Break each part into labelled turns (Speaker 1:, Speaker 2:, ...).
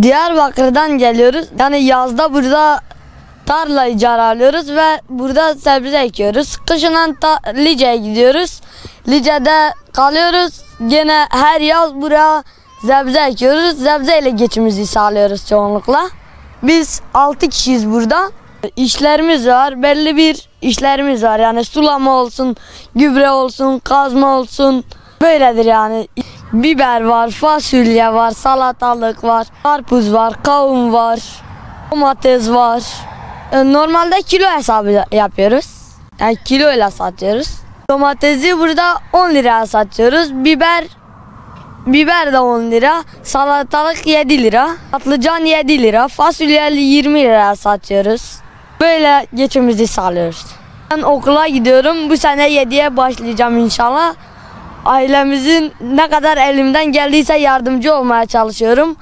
Speaker 1: Diyarbakır'dan geliyoruz. Yani yazda burada tarla icara alıyoruz ve burada sebze ekiyoruz. Kışın Lice'ye gidiyoruz. Lice'de kalıyoruz. Gene her yaz buraya sebze ekiyoruz. Sebze ile geçimimizi sağlıyoruz çoğunlukla. Biz 6 kişiyiz burada. İşlerimiz var. Belli bir işlerimiz var. Yani sulama olsun, gübre olsun, kazma olsun. Böyledir yani. Biber var, fasulye var, salatalık var, karpuz var, kavun var, domates var. Normalde kilo hesabı yapıyoruz. Yani kiloyla satıyoruz. Domatesi burada 10 liraya satıyoruz. Biber de 10 lira, salatalık 7 lira, patlıcan 7 lira, fasulye 20 liraya satıyoruz. Böyle geçimimizi sağlıyoruz. Ben okula gidiyorum. Bu sene 7'ye başlayacağım inşallah. Ailemizin ne kadar elimden geldiyse yardımcı olmaya çalışıyorum.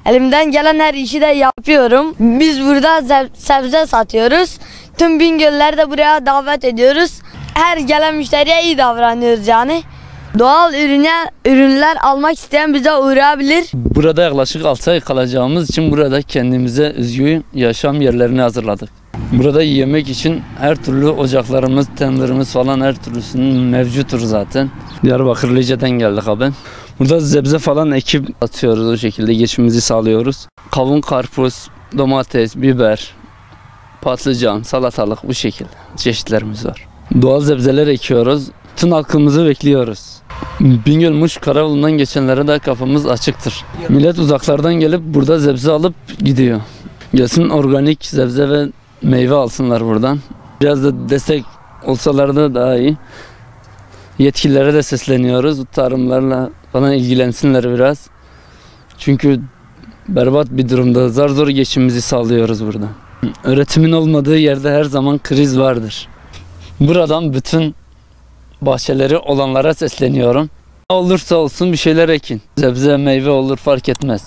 Speaker 1: Elimden gelen her işi de yapıyorum. Biz burada sebze satıyoruz. Tüm Bingöl'leri de buraya davet ediyoruz. Her gelen müşteriye iyi davranıyoruz yani. Doğal ürünler almak isteyen bize uğrayabilir.
Speaker 2: Burada yaklaşık 6 ay kalacağımız için burada kendimize özgü yaşam yerlerini hazırladık. Burada yemek için her türlü ocaklarımız, tenderimiz falan her türlüsünün mevcuttur zaten. Diyarbakır Lice'den geldik abi. Burada sebze falan ekip atıyoruz, o şekilde geçimimizi sağlıyoruz. Kavun, karpuz, domates, biber, patlıcan, salatalık bu şekilde çeşitlerimiz var. Doğal sebzeler ekiyoruz. Tüm halkımızı bekliyoruz. Bingöl Muş Karayolu'ndan geçenlere de kapımız açıktır. Millet uzaklardan gelip burada sebze alıp gidiyor. Gelsin organik sebze ve meyve alsınlar buradan. Biraz da destek olsalar da daha iyi. Yetkililere de sesleniyoruz. Tarımlarla falan ilgilensinler biraz. Çünkü berbat bir durumda. Zar zor geçimimizi sağlıyoruz burada. Üretimin olmadığı yerde her zaman kriz vardır. Buradan bütün bahçeleri olanlara sesleniyorum. Ne olursa olsun bir şeyler ekin. Sebze, meyve olur fark etmez.